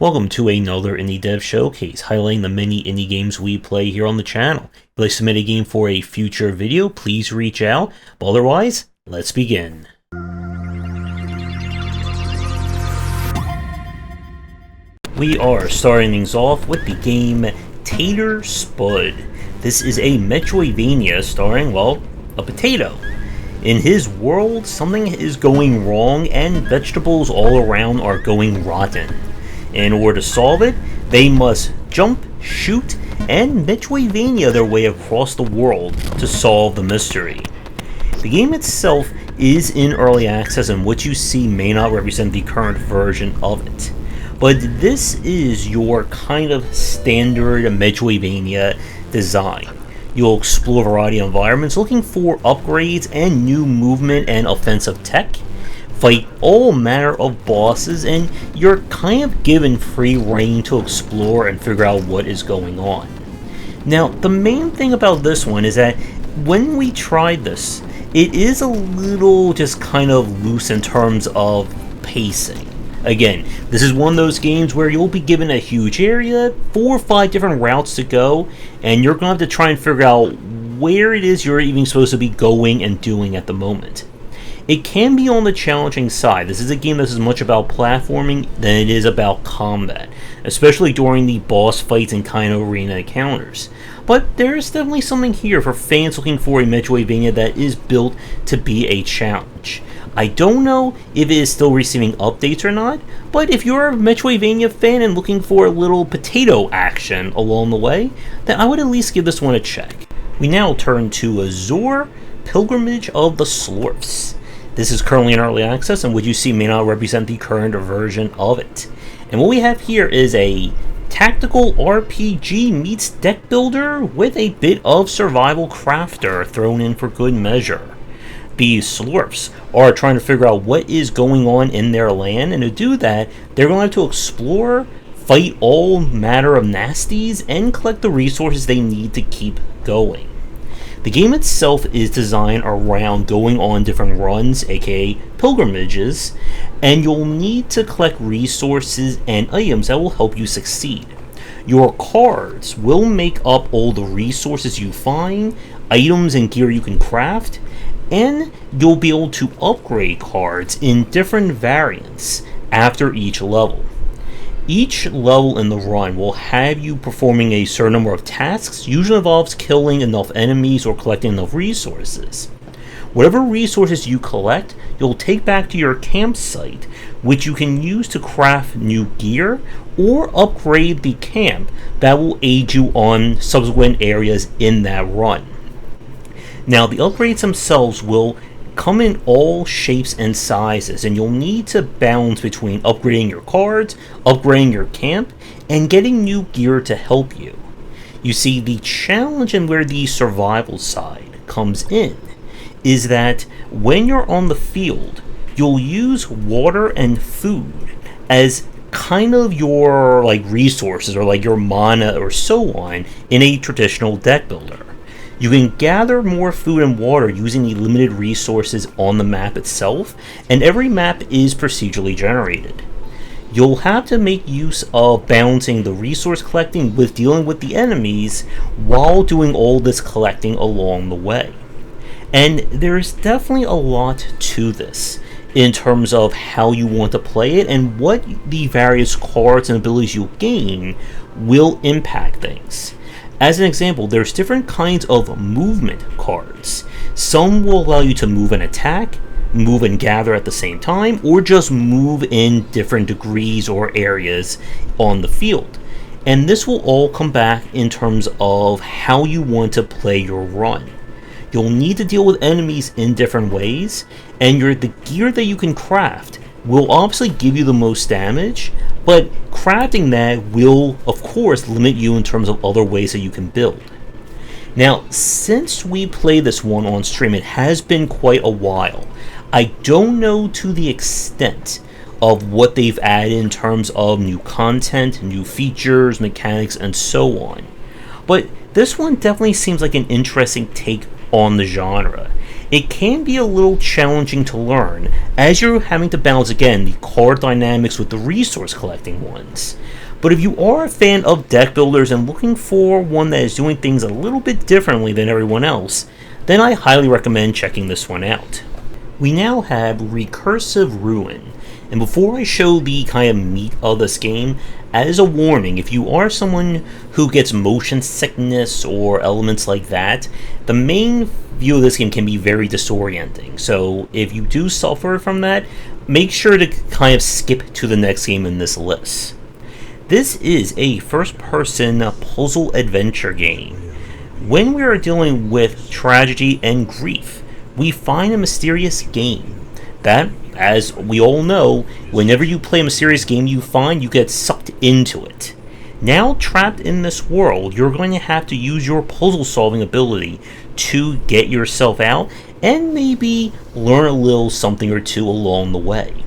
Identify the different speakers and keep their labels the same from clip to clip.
Speaker 1: Welcome to another Indie Dev Showcase, highlighting the many indie games we play here on the channel. If you'd like to submit a game for a future video, please reach out. But otherwise, let's begin. We are starting things off with the game Tater Spud. This is a Metroidvania starring, well, a potato. In his world, something is going wrong and vegetables all around are going rotten. In order to solve it, they must jump, shoot, and Metroidvania their way across the world to solve the mystery. The game itself is in early access, and what you see may not represent the current version of it. But this is your kind of standard Metroidvania design. You'll explore a variety of environments looking for upgrades and new movement and offensive tech, fight all manner of bosses, and you're kind of given free reign to explore and figure out what is going on. Now, the main thing about this one is that when we tried this, it is a little just kind of loose in terms of pacing. Again, this is one of those games where you'll be given a huge area, 4 or 5 different routes to go, and you're going to have to try and figure out where it is you're even supposed to be going and doing at the moment. It can be on the challenging side. This is a game that's as much about platforming than it is about combat, especially during the boss fights and kind of arena encounters. But there's definitely something here for fans looking for a Metroidvania that is built to be a challenge. I don't know if it is still receiving updates or not, but if you're a Metroidvania fan and looking for a little potato action along the way, then I would at least give this one a check. We now turn to Azure, Pilgrimage of the Slorfs. This is currently in early access, and what you see may not represent the current version of it. And what we have here is a tactical RPG meets deck builder with a bit of survival crafter thrown in for good measure. The Slorfs are trying to figure out what is going on in their land, and to do that, they're going to have to explore, fight all manner of nasties, and collect the resources they need to keep going. The game itself is designed around going on different runs, aka pilgrimages, and you'll need to collect resources and items that will help you succeed. Your cards will make up all the resources you find, items and gear you can craft, and you'll be able to upgrade cards in different variants after each level. Each level in the run will have you performing a certain number of tasks, usually involves killing enough enemies or collecting enough resources. Whatever resources you collect, you'll take back to your campsite, which you can use to craft new gear or upgrade the camp that will aid you on subsequent areas in that run. Now, the upgrades themselves will come in all shapes and sizes, and you'll need to balance between upgrading your cards, upgrading your camp, and getting new gear to help you. You see, the challenge and where the survival side comes in is that when you're on the field, you'll use water and food as kind of your resources or your mana or so on in a traditional deck builder. You can gather more food and water using the limited resources on the map itself, and every map is procedurally generated. You'll have to make use of balancing the resource collecting with dealing with the enemies while doing all this collecting along the way. And there's definitely a lot to this in terms of how you want to play it and what the various cards and abilities you gain will impact things. As an example, there's different kinds of movement cards. Some will allow you to move and attack, move and gather at the same time, or just move in different degrees or areas on the field. And this will all come back in terms of how you want to play your run. You'll need to deal with enemies in different ways, and the gear that you can craft will obviously give you the most damage, but crafting that will, of course, limit you in terms of other ways that you can build. Now, since we played this one on stream, it has been quite a while. I don't know to the extent of what they've added in terms of new content, new features, mechanics, and so on. But this one definitely seems like an interesting take on the genre. it can be a little challenging to learn, as you're having to balance again the card dynamics with the resource collecting ones. But if you are a fan of deck builders and looking for one that is doing things a little bit differently than everyone else, then I highly recommend checking this one out. We now have Recursive Ruin, and before I show the kind of meat of this game, as a warning, if you are someone who gets motion sickness or elements like that, the main view of this game can be very disorienting. So if you do suffer from that, make sure to kind of skip to the next game in this list. This is a first-person puzzle adventure game. When we are dealing with tragedy and grief, we find a mysterious game that, as we all know, whenever you play a mysterious game you find, you get sucked into it. Now trapped in this world, you're going to have to use your puzzle solving ability to get yourself out and maybe learn a little something or two along the way.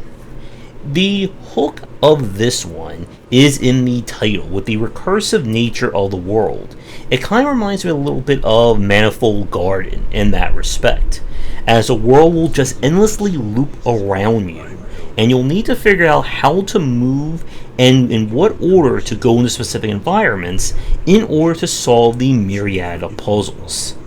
Speaker 1: The hook of this one is in the title, with the recursive nature of the world. It kind of reminds me a little bit of Manifold Garden in that respect, as the world will just endlessly loop around you, and you'll need to figure out how to move and in what order to go into specific environments in order to solve the myriad of puzzles.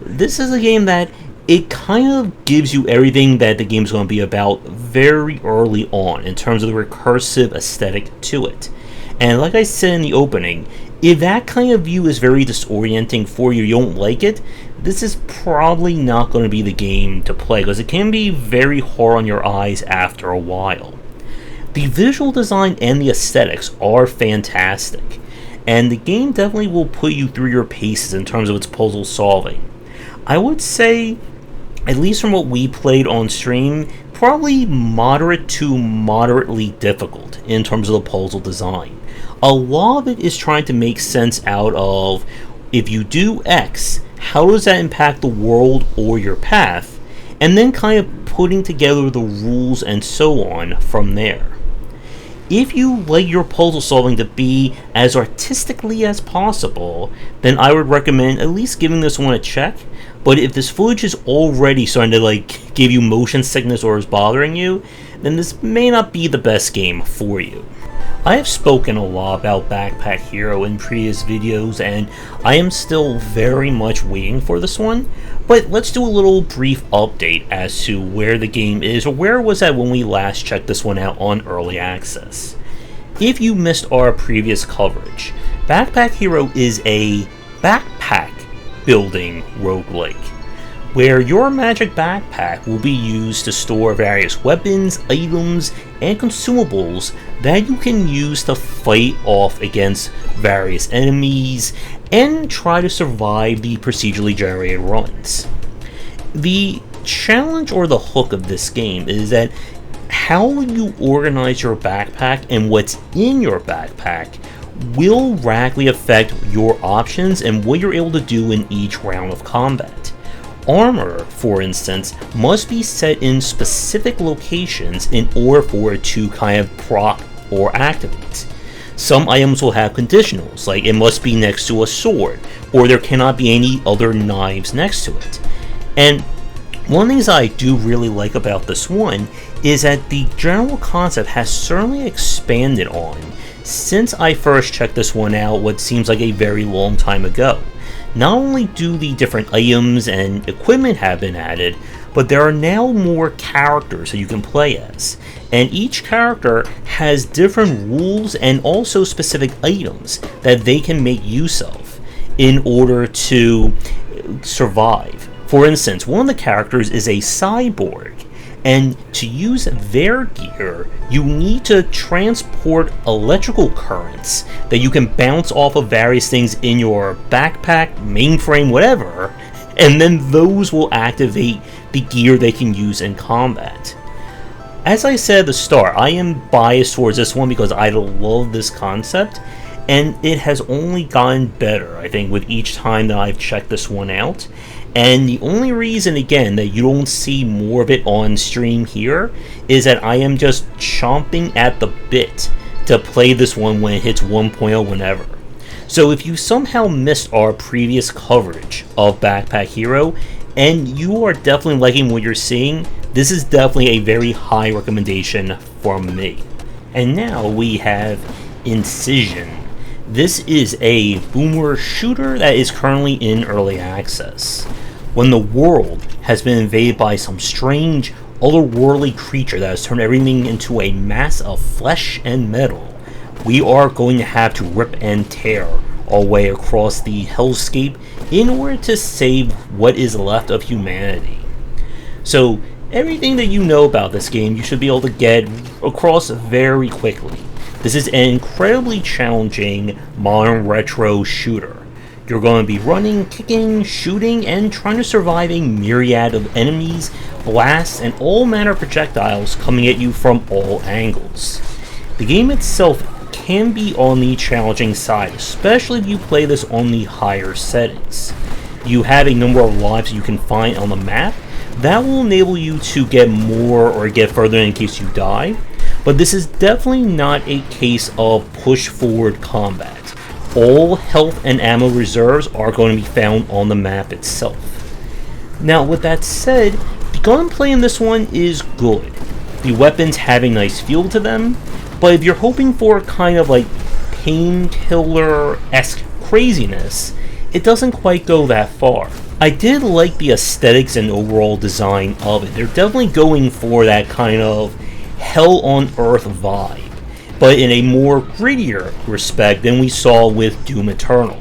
Speaker 1: This is a game that it kind of gives you everything that the game's going to be about very early on in terms of the recursive aesthetic to it. And like I said in the opening, if that kind of view is very disorienting for you, you don't like it, this is probably not going to be the game to play, because it can be very hard on your eyes after a while. The visual design and the aesthetics are fantastic, and the game definitely will put you through your paces in terms of its puzzle solving. I would say, at least from what we played on stream, probably moderate to moderately difficult in terms of the puzzle design. A lot of it is trying to make sense out of, if you do X, how does that impact the world or your path, and then kind of putting together the rules and so on from there. If you like your puzzle solving to be as artistically as possible, then I would recommend at least giving this one a check. But if this footage is already starting to give you motion sickness or is bothering you, then this may not be the best game for you. I have spoken a lot about Backpack Hero in previous videos, and I am still very much waiting for this one, but let's do a little brief update as to where the game is, or where it was at when we last checked this one out on Early Access. If you missed our previous coverage, Backpack Hero is a backpack building roguelike, where your magic backpack will be used to store various weapons, items, and consumables that you can use to fight off against various enemies and try to survive the procedurally generated runs. The challenge or the hook of this game is that how you organize your backpack and what's in your backpack will radically affect your options and what you're able to do in each round of combat. Armor, for instance, must be set in specific locations in order for it to kind of proc or activate. Some items will have conditionals, like it must be next to a sword, or there cannot be any other knives next to it. And one of the things I do really like about this one is that the general concept has certainly expanded on since I first checked this one out what seems like a very long time ago. Not only do the different items and equipment have been added, but there are now more characters that you can play as. And each character has different rules and also specific items that they can make use of in order to survive. For instance, one of the characters is a cyborg, and to use their gear, you need to transport electrical currents that you can bounce off of various things in your backpack, mainframe, whatever, and then those will activate the gear they can use in combat. As I said at the start, I am biased towards this one because I love this concept, and it has only gotten better, I think, with each time that I've checked this one out. And the only reason, again, that you don't see more of it on stream here is that I am just chomping at the bit to play this one when it hits 1.0 whenever. So if you somehow missed our previous coverage of Backpack Hero, and you are definitely liking what you're seeing, this is definitely a very high recommendation from me. And now we have Incision. This is a boomer shooter that is currently in early access. When the world has been invaded by some strange, otherworldly creature that has turned everything into a mass of flesh and metal, we are going to have to rip and tear our way across the hellscape in order to save what is left of humanity. So everything that you know about this game you should be able to get across very quickly. This is an incredibly challenging modern retro shooter. You're going to be running, kicking, shooting, and trying to survive a myriad of enemies, blasts, and all manner of projectiles coming at you from all angles. The game itself can be on the challenging side, especially if you play this on the higher settings. You have a number of lives you can find on the map that will enable you to get more or get further in case you die, but this is definitely not a case of push forward combat. All health and ammo reserves are going to be found on the map itself. Now with that said, the gunplay in this one is good. The weapons have a nice feel to them, but if you're hoping for kind of like painkiller-esque craziness, it doesn't quite go that far. I did like the aesthetics and overall design of it. They're definitely going for that kind of hell on earth vibe, but in a more grittier respect than we saw with Doom Eternal.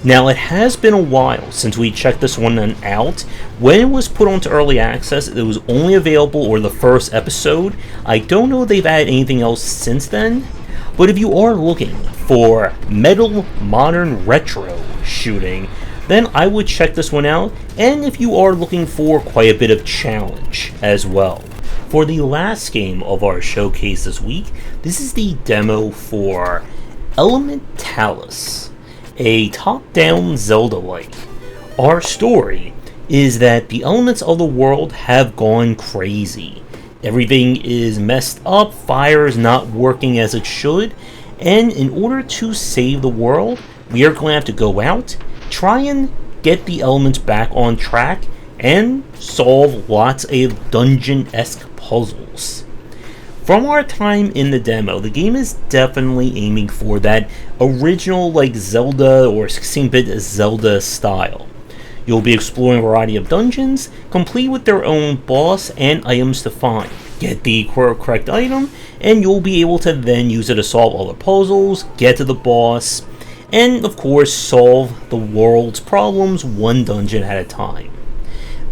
Speaker 1: Now it has been a while since we checked this one out. When it was put onto early access, it was only available or the first episode. I don't know if they've added anything else since then, but if you are looking for metal modern retro shooting, then I would check this one out, and if you are looking for quite a bit of challenge as well. For the last game of our showcase this week, this is the demo for Elementallis, a top-down Zelda-like. Our story is that the elements of the world have gone crazy. Everything is messed up, fire is not working as it should, and in order to save the world, we are going to have to go out, try and get the elements back on track, and solve lots of dungeon-esque puzzles. From our time in the demo, the game is definitely aiming for that original like Zelda or 16-bit Zelda style. You'll be exploring a variety of dungeons, complete with their own boss and items to find. Get the correct item, and you'll be able to then use it to solve other puzzles, get to the boss, and of course solve the world's problems one dungeon at a time.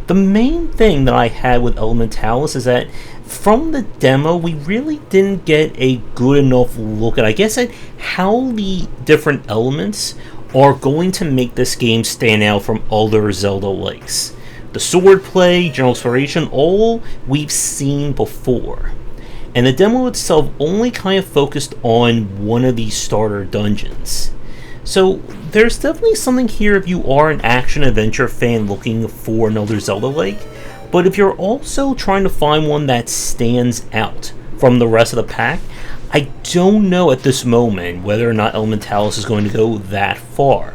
Speaker 1: The main thing that I had with Elementallis is that from the demo, we really didn't get a good enough look at, I guess, at how the different elements are going to make this game stand out from other Zelda-likes. The swordplay, general exploration, all we've seen before. And the demo itself only kind of focused on one of these starter dungeons. So there's definitely something here if you are an action-adventure fan looking for another Zelda-like, but if you're also trying to find one that stands out from the rest of the pack, I don't know at this moment whether or not Elementallis is going to go that far.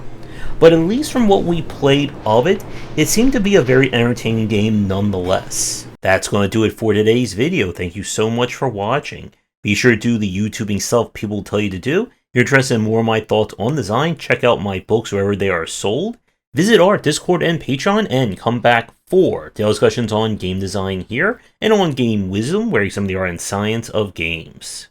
Speaker 1: But at least from what we played of it, it seemed to be a very entertaining game nonetheless. That's going to do it for today's video. Thank you so much for watching. Be sure to do the YouTubing stuff people tell you to do. If you're interested in more of my thoughts on design, check out my books wherever they are sold. Visit our Discord and Patreon, and come back for daily discussions on game design here, and on game wisdom, where you some of the art and science of games.